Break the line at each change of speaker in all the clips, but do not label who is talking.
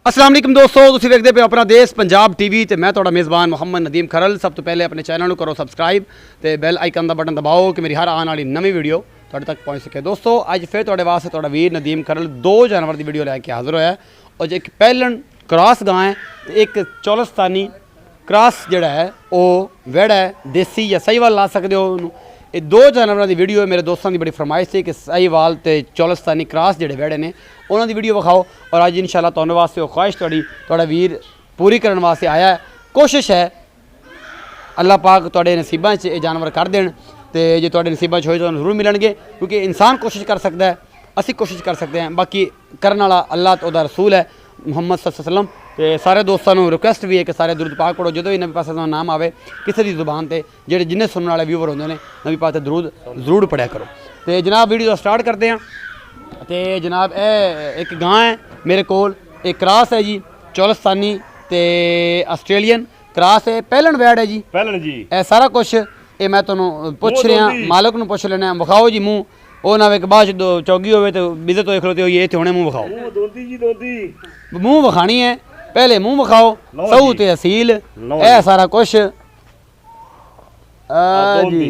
अस्सलाम वालेकुम दोस्तों, तुसीं वेखदे पे अपना देश पंजाब टीवी ते मैं तुहाडा मेज़बान मुहम्मद नदीम खरल। सब तो पहले अपने चैनल नूं करो सबसक्राइब ते बैल आइकन दा बटन दबाओ कि मेरी हर आने वाली नवी वीडियो तुहाडे तक पहुँच सके। दोस्तों अज फिर तुहाडे वास्ते तुहाडा वीर नदीम खरल दो जानवर की वीडियो लैके हाज़र होया और एक पैलन क्रॉस गां है ते एक चौलस्तानी क्रॉस जिहड़ा है वह वेड़ा है, देसी या साहीवाल ला सकते हो उन्होंने। ये दो जानवरों की वीडियो मेरे दोस्तों की बड़ी फरमाइश थी कि साहीवाल ते चौलस्तानी क्रॉस जिहड़े वेड़े ने उन्हों की वीडियो विखाओ और अज इंशाअल्लाह तुहानू वास्ते वो ख्वाहिश तुहाडा वीर पूरी करने वास्ते आया है। कोशिश है अल्लाह पाक तुहाडे नसीबां च ये जानवर कर देन ते जे तुहाडे नसीबां च होए तो जरूर मिलणगे, क्योंकि इंसान कोशिश कर सकता है, असी कोशिश कर सकते हैं, बाकी करने वाला अल्लाह तो उहदा रसूल है मुहम्मद सल्लल्लाहु अलैहि वसल्लम। तो सारे दोस्तों को रिक्वेस्ट भी है कि सारे दुरूद पाक पढ़ो जो भी नबी पाक का नाम आवे किसी की जुबान से, जेडे जिन्हें सुनने वाले व्यूवर होंगे ने नबी पाक दुरूद जरूर पढ़िया करो। तो जनाब वीडियो स्टार्ट करते हैं। तो जनाब एक गां है मेरे कोल, एक क्रॉस है जी चौलस्तानी ते ऑस्ट्रेलियन क्रॉस है, पहलन वैड है जी,
पहलन जी
ए सारा कुछ ये मैं तुहानू पुछ रहा, मालिक नूं पुछ लेना। विखाओ जी मूँह, वो ना एक बाद चौगी हो तो बिजत होए खलोते होइए, इत्थे हुणे मूँह विखाओ, मूँह विखानी है, पहले मूँह विखाओ, सऊ ते असील ए सारा कुछ जी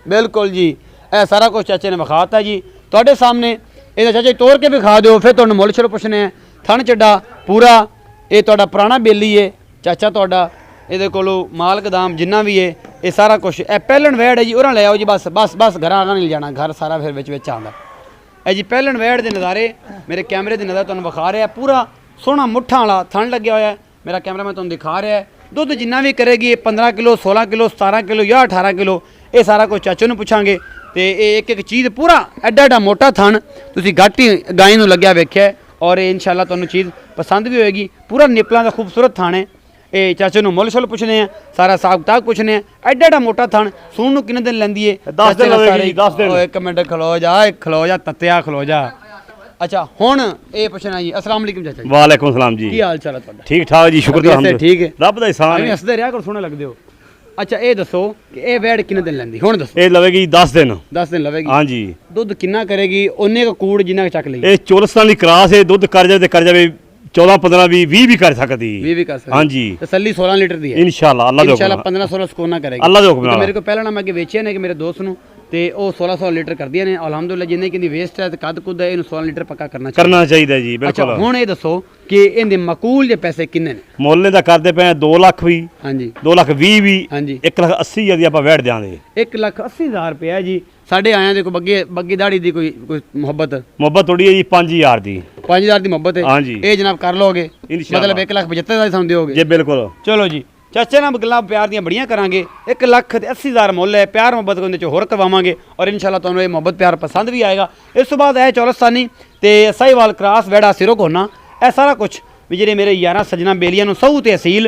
बिल्कुल जी, ए सारा कुछ चाचे ने विखाता जी तुहाडे सामने। ये चाचा तोड़ के विखा दो, फिर तुहानू मुल छल पुछने हैं। थन चड्डा पूरा ये तुहाडा पुराना बेली है चाचा तुहाडा, ये कोलों माल गदाम जिन्ना भी है ये सारा कुछ ए पहलन वैड है जी। और ले आओ जी, बस बस बस घर आना नहीं जाना, घर सारा फिर विच आंदा है जी। पहलन वैड के नज़ारे मेरे कैमरे की नज़र तुहानू विखा रहा है, पूरा सोहना मुठा वाला थन लग्या होया है, मेरा कैमरा मैं तुहानू दिखा रहा है। दुध जिन्ना भी करेगी 15 किलो 16 किलो 17 किलो या 18 किलो, ये सारा कुछ चाचू नूं पुछांगे। तो एक एक चीज़ पूरा एडा एडा मोटा थन तुसीं घट ही गाय नूं लग्या वेख्या और इंशाअल्लाह तुहानू चीज़ पसंद भी होएगी। पूरा निपलां दा खूबसूरत थन है। ये चाचे नूं मुल शुल पुछने हैं, सारा हिसाब किताब पुछने हैं। एडा एडा मोटा थन सूण नूं किन्ने दिन लैंदी है?
10 दिन लगेगी, 10 दिन।
एक मिनट खलो जा तत्या खलो जा। अच्छा हुण ये पुछना जी, अस्सलाम वालेकुम चाचा जी।
वालेकुम सलाम जी,
की हाल चाल है तुहाडा?
ठीक ठाक जी, शुक्र
अल्लाह ठीक है,
रब दा एहसान है।
हसदे रहा करो, सोहने लगदे हो। अच्छा ये दसो कि ये वैड किन्ने दिन लैंदी हुण दसो?
ये लवेगी 10 दिन।
10 दिन लवेगी
हाँ जी।
दुध किन्ना करेगी? उन्ने का कूड़ जिन्ना चक लेगी।
ये चौलस्तान की क्रॉस है, दुध कर जाए 14 15 20 भी कर सकती।
20 भी कर सकती।
हाँ जी,
तसल्ली 16 लीटर दी है
इंशाल्लाह। अल्लाह दे हुक्म
इंशाल्लाह 15 16 सुकोना करेगी
अल्लाह दे हुक्म
तो
नाल।
मेरे को पहला ना मैं अगे वेचिया ने कि मेरे दोस्त नूं ते ओ 1600 लीटर कर दिया ने अल्हम्दुलिल्लाह। जिन्ने कि वेस्ट है ते कद कुद है, इन्हू 16 लीटर पक्का करना
चाहिए जी
अच्छा
बिल्कुल।
हुण ये दसो कि इहदे मकूल जे पैसे किन्ने ने?
मुल्ले दा करदे पे 2 लाख भी,
हाँ जी
2 लाख 20 भी,
हाँ जी
1 लाख 80 हज़ार दी आपां वैट देंगे।
1,80,000 रुपया जी। साढ़े आया देखो बग्गे बग्गी दाड़ी दी कोई
मुहब्बत थोड़ी है जी 5000 दी,
5000 की मुहब्बत है।
हाँ जी।
ये जनाब कर लोगे
इंशाअल्लाह।
मतलब 1,75,000 समझ दोगे
जी बिल्कुल।
चलो जी चाचे नाल गल्लां प्यार दियां बड़ियां करांगे। 1,80,000 मुੱਲ है, प्यार मुहब्बत उहदे च होर करवावांगे और इंशाअल्लाह तुहानू ये मुहब्बत प्यार पसंद भी आएगा। इस तो बाद है चौलस्तानी ते साहीवाल क्रॉस वेड़ा सिरों कोना, ए सारा कुछ भी जेडे मेरे यारां सजना बेलियां नूं सऊ ते असील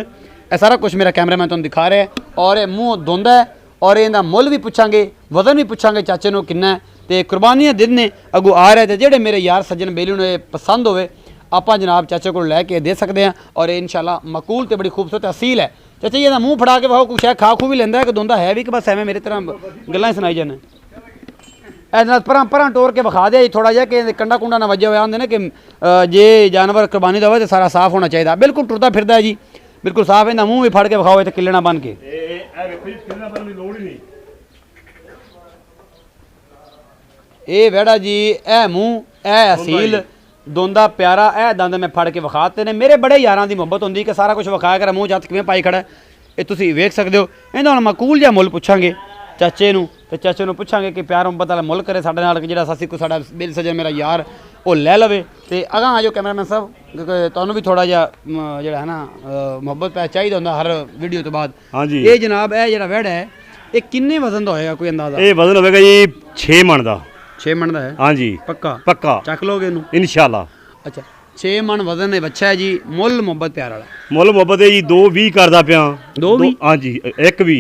ए सारा कुछ मेरा कैमरा मैं तुहानू दिखा रहा है। और मूँह धुंदा है और इहदा मुੱਲ भी पुछांगे, वजन भी पुछांगे चाचे नूं किन्ना है ते कुर्बानियां दिन ने अगू आ रहे थे। जेडे मेरे यार सज्जन बेली नूं ये पसंद होवे आपां जनाब चाचे को लैके दे सकते हैं और इंशाअल्लाह मकूल ते बड़ी खूबसूरत असील है। चाचा ये मूँह फड़ा के भाव कुछ है खा खू भी लेंदा है कि दोंदा है भी कि बस एवं मेरी तरह गल्लां सुनाई जाने? ऐसा परां टोर के विखा दिया जी थोड़ा जिहा कि कंडा कुंडा ना वजया होया आंदे ने कि जे जानवर कुर्बानी दा होवे तो सारा साफ होना चाहिए। बिल्कुल टुरदा फिरदा है जी, बिल्कुल साफ। इहदा मूँह भी फड़ के विखाओ इत्थे किल्लना बन के। ये वेड़ा जी ए मूँह ए असील दोंदा प्यारा ए दंद मैं फड़ के विखाते ने। मेरे बड़े यारां दी मुहब्बत होंदी कि सारा कुछ विखाया कर, मूँह च किवें पाई खड़ा ये तुसीं वेख सकदे हो। इहदा हुण मकूल जिहा मुੱਲ पुछांगे चाचे नूं ते चाचे नूं पुछांगे कि प्यार मुहब्बत वाला मुੱਲ करे साडे नाल, जिहड़ा असीं कोई साडा दिल सजन मेरा यार वो लै लवे। ते अगां आ जाओ कैमरामैन साहब, तुहानूं भी थोड़ा जिहा जिहड़ा है ना मुहब्बत प्यार चाहिदा हुंदा हर वीडियो तो बाद।
हाँ जी।
ये जनाब ए जिहड़ा वैड़ा है ये किन्ने वजन दा होएगा कोई अंदाजा?
ये वजन होगा जी 6 मन दा।
6 मन दा है?
हाँ जी
पक्का
पक्का
चक लोगे इनू
इंशाअल्लाह।
अच्छा 6 मन वजन है बच्चा है जी। मुੱਲ मुहब्बत प्यार वाला
मुੱਲ मुहब्बत है जी 220 करदा पिया।
220?
हाँ जी 1 भी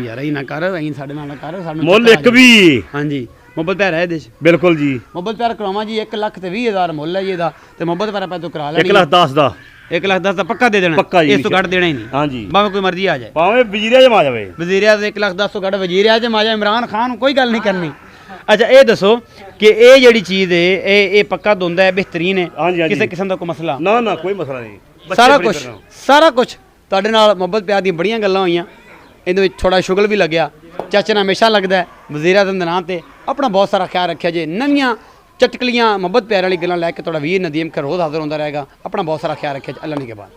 यार ही ना कर, अहीं साडे नाल ना कर, सानू
मुੱਲ 1 भी।
हाँ जी मुहब्बत प्यार है इहदे च
बिल्कुल जी।
मुहब्बत प्यार करवावां जी 1,20,000 मुੱਲ है जी ਇਹਦਾ ਤੇ ਮੁਹੱਬਤ प्यार ਆਪਾਂ तो करा लेनी
1,10,000 ਦਾ।
1,10,000 का पक्का दे देना,
पक्का जी,
इस तो घट देना ही नहीं।
हाँ जी
भावें कोई मर्जी आ जाए,
भावें वजीरे जमा जावे।
वजीर आज़म 1,10,000 तो घट वजीर आज़म आ जाए, इमरान खान कोई गल नहीं करनी। अच्छा ये दसो कि ये जिहड़ी चीज़ है ये पक्का धुंदा है, बेहतरीन है?
हाँ जी, हाँ जी।
किसी किस्म का कोई मसला
ना ना कोई मसला नहीं।
ਸਾਰਾ ਕੁਝ ਤੁਹਾਡੇ ਨਾਲ ਮੁਹੱਬਤ ਪਿਆਰ ਦੀਆਂ ਬੜੀਆਂ ਗੱਲਾਂ ਹੋਈਆਂ। ਇਹਦੇ ਵਿੱਚ ਥੋੜਾ ਸ਼ੁਗਲ ਵੀ ਲੱਗਿਆ। ਚਾਚੇ ਨਾਲ ਹਮੇਸ਼ਾ ਲੱਗਦਾ ਹੈ ਵਜ਼ੀਰ ਆਜ਼ਮ ਦੇ ਨਾਂ ਤੇ ਆਪਣਾ ਬਹੁਤ ਸਾਰਾ ਖਿਆਲ ਰੱਖਿਆ ਜੇ। ਨਵੀਆਂ ਚਟਕਲੀਆਂ ਮੁਹੱਬਤ ਪਿਆਰ ਵਾਲੀ ਗੱਲਾਂ ਲੈ ਕੇ ਤੁਹਾਡਾ ਵੀਰ ਨਦੀਮ ਖਰ ਰੋਜ਼ ਹਾਜ਼ਰ ਹੁੰਦਾ ਰਹੇਗਾ। ਆਪਣਾ ਬਹੁਤ ਸਾਰਾ ਖਿਆਲ ਰੱਖਿਆ। ਅੱਲਾ ਨੇ ਕੇ ਬਾਅਦ।